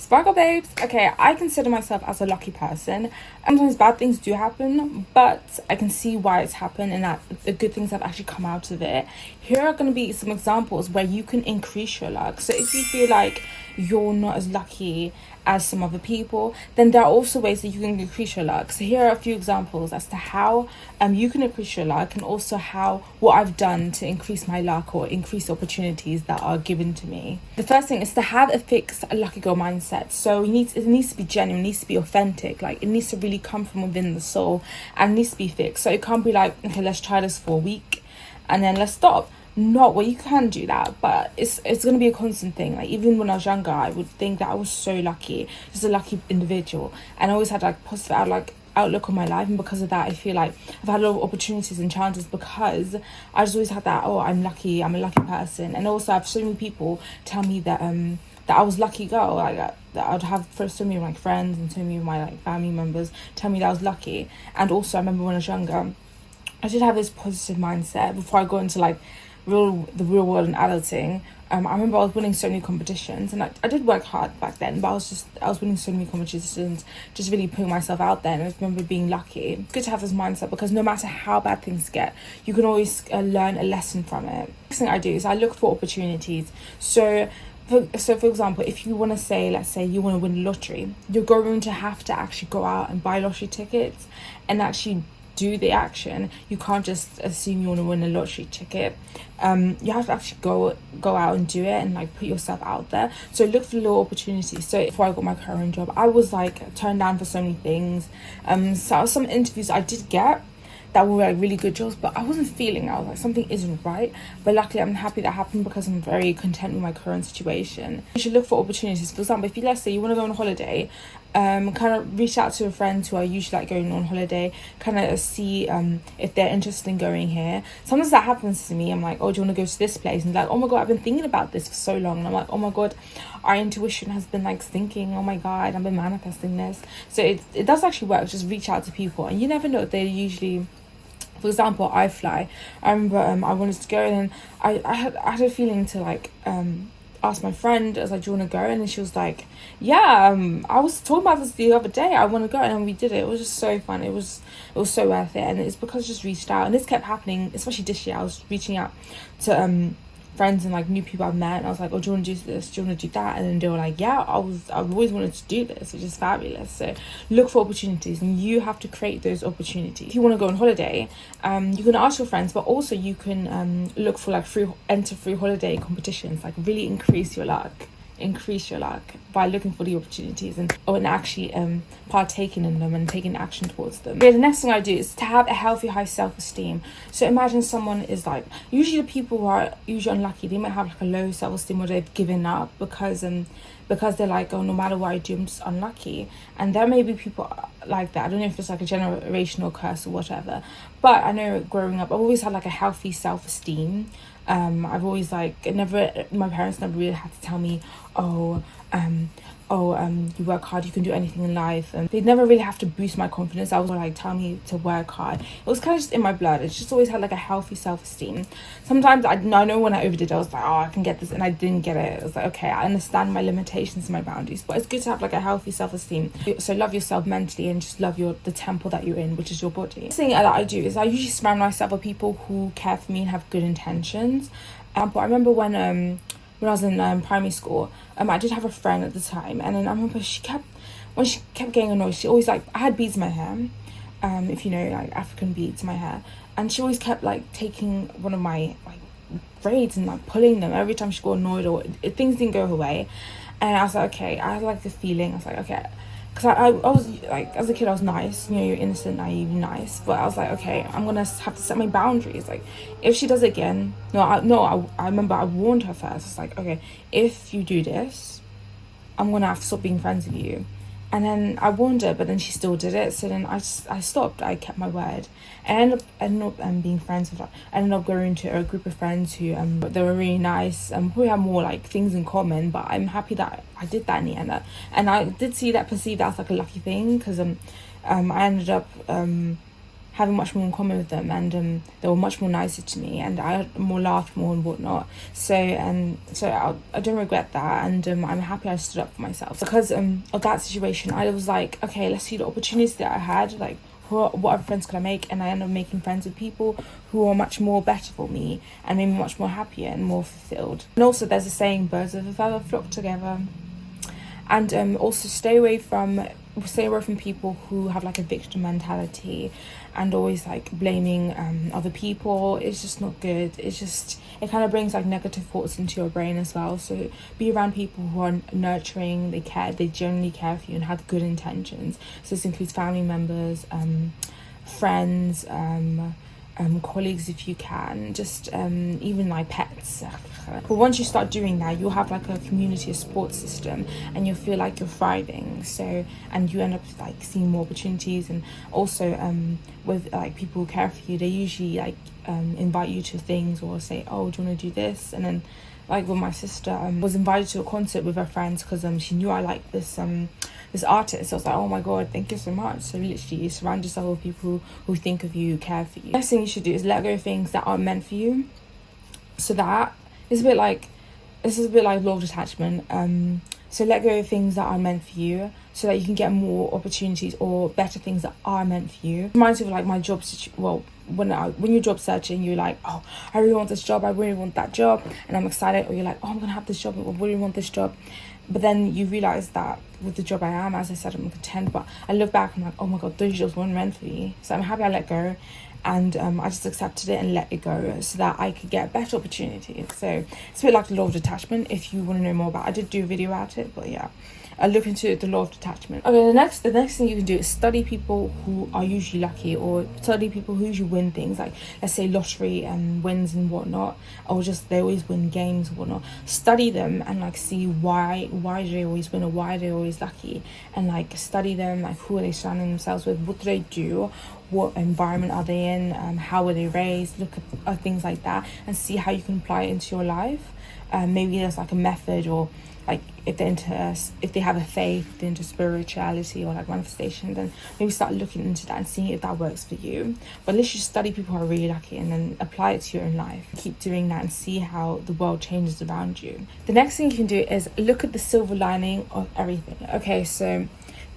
Sparkle babes. Okay, I consider myself as a lucky person. Sometimes bad things do happen, but I can see why it's happened and that the good things have actually come out of it. Here are going to be some examples where you can increase your luck. So if you feel like you're not as lucky as some other people, then there are also ways that you can increase your luck. So here are a few examples as to how you can increase your luck, and also how what I've done to increase my luck or increase opportunities that are given to me. The first thing is to have a fixed lucky girl mindset. So it needs to be genuine, it needs to be authentic, like it needs to really come from within the soul, and it needs to be fixed. So it can't be like, okay, let's try this for a week and then let's stop. Not well, you can do that, but it's going to be a constant thing. Like even when I was younger, I would think that I was so lucky, just a lucky individual, and I always had like positive outlook on my life. And because of that, I feel like I've had a lot of opportunities and chances, because I just always had that, oh, I'm lucky, I'm a lucky person. And also I have so many people tell me that that I was lucky girl, like that I'd have so many of my friends and so many of my like family members tell me that I was lucky. And also I remember when I was younger, I did have this positive mindset before I got into like the real world and adulting. I remember I was winning so many competitions, and I did work hard back then, but I was winning so many competitions, just really putting myself out there. And I remember being lucky. It's good to have this mindset, because no matter how bad things get, you can always learn a lesson from it. Next thing I do is I look for opportunities. So for example, if you want to say, let's say you want to win the lottery, you're going to have to actually go out and buy lottery tickets and actually do the action. You can't just assume you want to win a lottery ticket. You have to actually go out and do it, and like put yourself out there. So look for little opportunities. So before I got my current job, I was like turned down for so many things. So some interviews I did get that were like really good jobs, but I wasn't feeling, I was like, something isn't right. But luckily I'm happy that happened, because I'm very content with my current situation. You should look for opportunities. For example, if you, let's say you want to go on holiday, kind of reach out to your friends who are usually like going on holiday, kind of see if they're interested in going here. Sometimes that happens to me. I'm like, oh, do you want to go to this place? And like, oh my god, I've been thinking about this for so long. And I'm like, oh my god, our intuition has been like thinking, oh my god, I've been manifesting this. So it does actually work. Just reach out to people, and you never know, they're usually, for example, I fly. I remember I wanted to go, and I had a feeling to like ask my friend. I was like, do you want to go? And then she was like, yeah, I was talking about this the other day, I want to go. And then we did it. It was just so fun. It was so worth it. And it's because I just reached out, and this kept happening, especially this year. I was reaching out to friends and like new people I've met, and I was like, oh, do you want to do this, do you want to do that? And then they were like, yeah, I've always wanted to do this, which is fabulous. So look for opportunities, and you have to create those opportunities. If you want to go on holiday, you can ask your friends, but also you can look for like enter free holiday competitions, like really increase your luck by looking for the opportunities and actually partaking in them and taking action towards them. Okay, the next thing I do is to have a healthy high self-esteem. So imagine someone is like, usually the people who are usually unlucky, they might have like a low self-esteem, or they've given up because they're like, oh, no matter what I do, I'm just unlucky. And there may be people like that. I don't know if it's like a generational curse or whatever, but I know growing up, I've always had like a healthy self-esteem. I've always my parents never really had to tell me, you work hard, you can do anything in life. And they never really have to boost my confidence. I was like, tell me to work hard. It was kind of just in my blood. It's just always had like a healthy self-esteem. Sometimes I know when I overdid, I was like, oh, I can get this, and I didn't get it. I was like, okay, I understand my limitations and my boundaries, but it's good to have like a healthy self-esteem. So love yourself mentally, and just love the temple that you're in, which is your body. The thing that I do is I usually surround myself with people who care for me and have good intentions. But I remember when I was in primary school, I did have a friend at the time, and then I remember when she kept getting annoyed, she always like, I had beads in my hair, if you know, like African beads in my hair, and she always kept like taking one of my like braids and like pulling them every time she got annoyed, or things didn't go her way. And I was like, okay, I had like the feeling, I was like, okay, because I was like, as a kid I was nice, you know, you're innocent, naive, nice, but I was like, okay, I'm gonna have to set my boundaries. Like if she does it again, I remember I warned her first. It's like, okay, if you do this, I'm gonna have to stop being friends with you. And then I warned her, but then she still did it. So then I stopped. I kept my word, and I ended up being friends with her. I ended up going to a group of friends who they were really nice, and we have more like things in common. But I'm happy that I did that in the end, and I did perceive that as like a lucky thing, because I ended up having much more in common with them, and they were much more nicer to me, and I had more laughed more and whatnot. So I don't regret that, and I'm happy I stood up for myself. Because of that situation, I was like, okay, let's see the opportunities that I had, like what other friends could I make, and I ended up making friends with people who are much more better for me and made me much more happier and more fulfilled. And also there's a saying, birds of a feather flock together. And also stay away from people who have like a victim mentality and always like blaming other people. It's just not good. It kind of brings like negative thoughts into your brain as well. So be around people who are nurturing, they genuinely care for you and have good intentions. So this includes family members, friends, colleagues if you can, just even like pets. But once you start doing that, you'll have like a community, a support system, and you'll feel like you're thriving. So, and you end up like seeing more opportunities. And also with like people who care for you, they usually like invite you to things or say, oh, do you want to do this? And then like with my sister, was invited to a concert with her friends because she knew I liked this artist. So I was like, oh my god, thank you so much. So literally you surround yourself with people who think of you, care for you. The next thing you should do is let go of things that aren't meant for you. So that is a bit like law of detachment. So let go of things that are meant for you so that you can get more opportunities or better things that are meant for you. It reminds me of like my job when you're job searching, you're like, oh, I really want this job, I really want that job, and I'm excited. Or you're like, oh, I'm gonna have this job, I really want this job. But then you realize that with the job I am, as I said, I'm content. But I look back and I'm like, oh my god, those jobs weren't meant for me. So I'm happy I let go, and I just accepted it and let it go so that I could get better opportunities. So it's a bit like the law of detachment. If you want to know more about it, I did do a video about it, but yeah, I look into the law of detachment. Okay, the next thing you can do is study people who are usually lucky, or study people who usually win things, like let's say lottery and wins and whatnot, or just they always win games and whatnot. Study them and like see why do they always win, or why they're always lucky, and like study them, like who are they surrounding themselves with, what do they do, what environment are they in, how were they raised, look at things like that and see how you can apply it into your life. Maybe there's like a method, or like if they have a faith into spirituality or like manifestation, then maybe start looking into that and seeing if that works for you. But let's just study people who are really lucky and then apply it to your own life. Keep doing that and see how the world changes around you. The next thing you can do is look at the silver lining of everything. Okay, so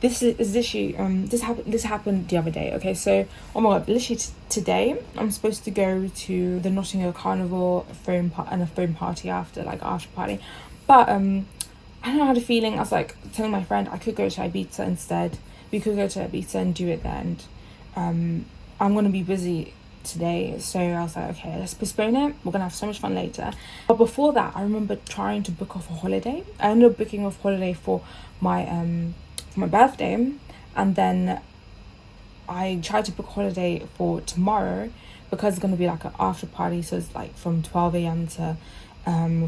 this is literally this happened the other day. Okay, so oh my god, literally today I'm supposed to go to the Notting Hill Carnival phone party after party, but I don't know, I had a feeling. I was like telling my friend I could go to Ibiza instead. We could go to Ibiza and do it then. I'm gonna be busy today, so I was like, okay, let's postpone it. We're gonna have so much fun later. But before that, I remember trying to book off a holiday. I ended up booking off holiday for my birthday, and then I tried to book a holiday for tomorrow because it's gonna be like an after party. So it's like from 12 a.m. to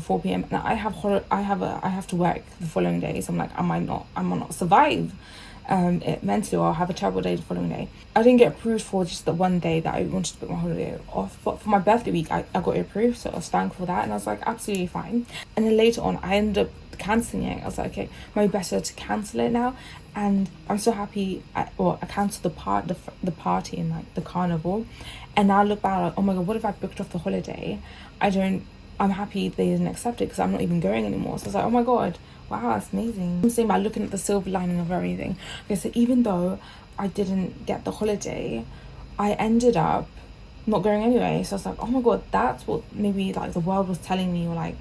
4 p.m. Now I have to work the following day, so I'm like, I might not survive it mentally, or I'll have a terrible day the following day. I didn't get approved for just the one day that I wanted to book my holiday off, but for my birthday week I got it approved, so I was thankful for that, and I was like, absolutely fine. And then later on I ended up cancelling it. I was like, okay, maybe better to cancel it now. And I'm so happy I cancelled the party in like the carnival, and now I look back like, oh my god, what if I booked off the holiday? I'm happy they didn't accept it because I'm not even going anymore. So I was like, oh my god, wow, that's amazing. I'm saying by looking at the silver lining of everything. Okay, so even though I didn't get the holiday, I ended up not going anyway. So I was like, oh my god, that's what maybe like the world was telling me, or like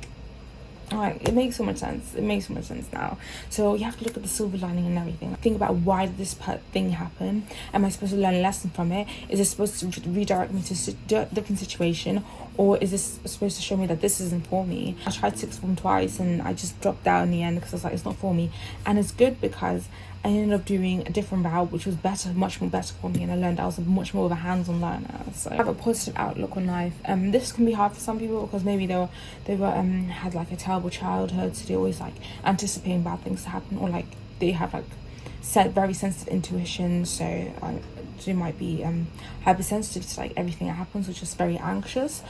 it makes so much sense. It makes so much sense now. So you have to look at the silver lining and everything. Think about, why did this thing happen? Am I supposed to learn a lesson from it? Is it supposed to redirect me to a different situation? Or is this supposed to show me that this isn't for me? I tried sixth form twice and I just dropped out in the end because I was like, it's not for me. And it's good because I ended up doing a different route, which was better, much more better for me, and I learned I was much more of a hands-on learner. So I have a positive outlook on life. This can be hard for some people because maybe they had like a terrible childhood, so they always like anticipating bad things to happen, or like they have like very sensitive intuition, so they might be hypersensitive to like everything that happens, which is very anxious.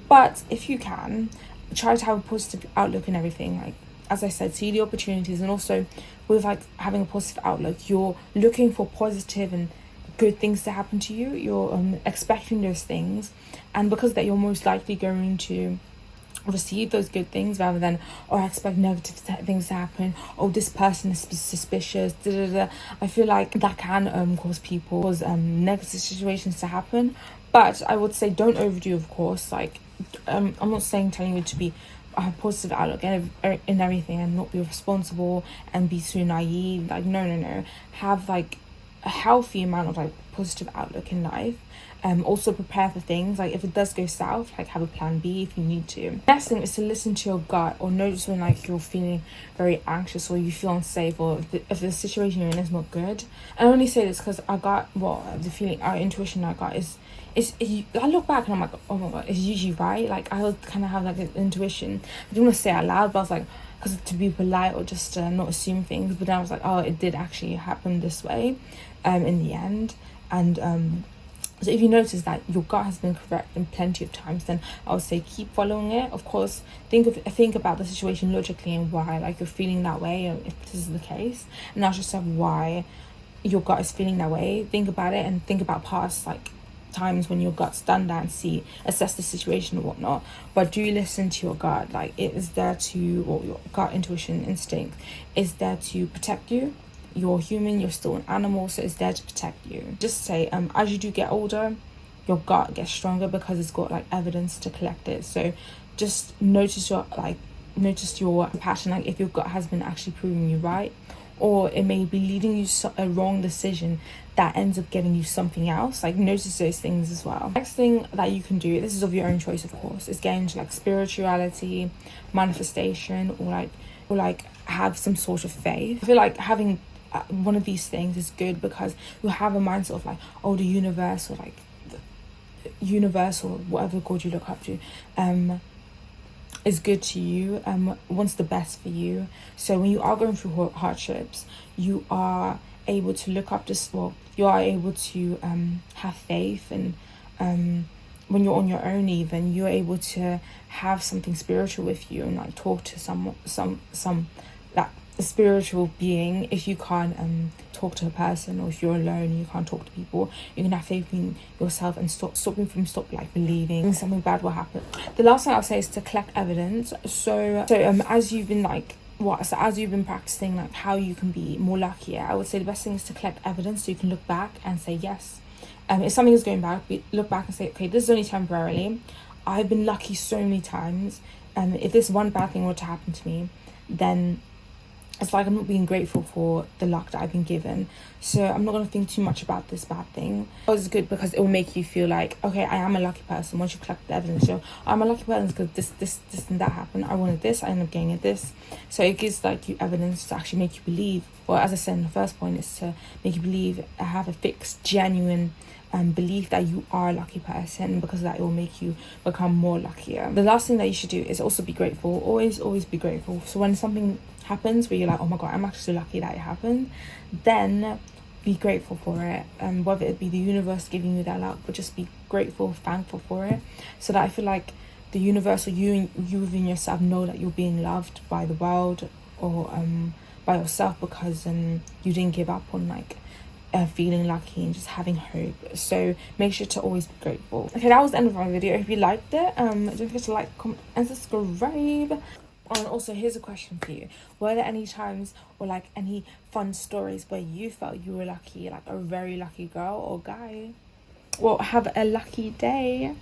But if you can, try to have a positive outlook in everything. Like, as I said, see the opportunities, and also with like having a positive outlook, you're looking for positive and good things to happen to you. You're expecting those things, and because that, you're most likely going to receive those good things rather than, or I expect negative things to happen, oh this person is suspicious, da, da, da. I feel like that can cause negative situations to happen. But I would say don't overdo, of course. Like I'm not saying telling you to be a positive outlook in everything and not be responsible and be too naive. Like no, have like a healthy amount of like positive outlook in life. Also prepare for things, like if it does go south, like have a plan B if you need to. Next thing is to listen to your gut, or notice when like you're feeling very anxious or you feel unsafe, or if the situation you're in is not good. I only say this because I got the feeling, our intuition I got is I look back and I'm like, oh my god, it's usually right. Like I kind of have like an intuition. I didn't want to say it out loud, but I was like, because to be polite or just to not assume things. But then I was like, oh, it did actually happen this way, in the end. And so if you notice that your gut has been correct in plenty of times, then I would say keep following it. Of course, think about the situation logically and why like you're feeling that way, and if this is the case, and ask yourself why your gut is feeling that way. Think about it and think about past like times when your gut's done that and assess the situation and whatnot. But do listen to your gut. Like it is there to, or your gut intuition instinct is there to protect you. You're human, you're still an animal, so it's there to protect you. Just say as you do get older, your gut gets stronger because it's got like evidence to collect it. So just notice your pattern, like if your gut has been actually proving you right, or it may be leading you to a wrong decision that ends up getting you something else. Like notice those things as well. Next thing that you can do, this is of your own choice of course, is get into like spirituality, manifestation, or like have some sort of faith. I feel like having one of these things is good because you have a mindset of like, oh, the universe, or like the universe, or whatever god you look up to is good to you, wants the best for you. So when you are going through hardships, you are able to look up to, well, you are able to have faith, and when you're on your own, even you're able to have something spiritual with you and like talk to some that a spiritual being. If you can't talk to a person, or if you're alone and you can't talk to people, you can have faith in yourself and stop like believing something bad will happen. The last thing I'll say is to collect evidence. So as you've been practicing like how you can be more luckier, I would say the best thing is to collect evidence so you can look back and say yes. If something is going bad, look back and say, okay, this is only temporarily. I've been lucky so many times. If this one bad thing were to happen to me, then it's like I'm not being grateful for the luck that I've been given. So I'm not going to think too much about this bad thing. It's good because it will make you feel like, okay, I am a lucky person. Once you collect the evidence, I'm a lucky person because this and that happened. I wanted this, I ended up getting it this. So it gives like you evidence to actually make you believe. Well, as I said in the first point, is to make you believe, have a fixed, genuine belief that you are a lucky person, and because of that it will make you become more luckier. The last thing that you should do is also be grateful. Always be grateful. So when something happens where you're like, oh my god, I'm actually lucky that it happened, then be grateful for it, and whether it be the universe giving you that luck, but just be grateful, thankful for it, so that I feel like the universe, or you within yourself, know that you're being loved by the world, or by yourself, because you didn't give up on like feeling lucky and just having hope. So make sure to always be grateful. Okay, that was the end of my video. I hope you liked it. Don't forget to like, comment and subscribe. And also, here's a question for you. Were there any times or like any fun stories where you felt you were lucky, like a very lucky girl or guy? Well, have a lucky day.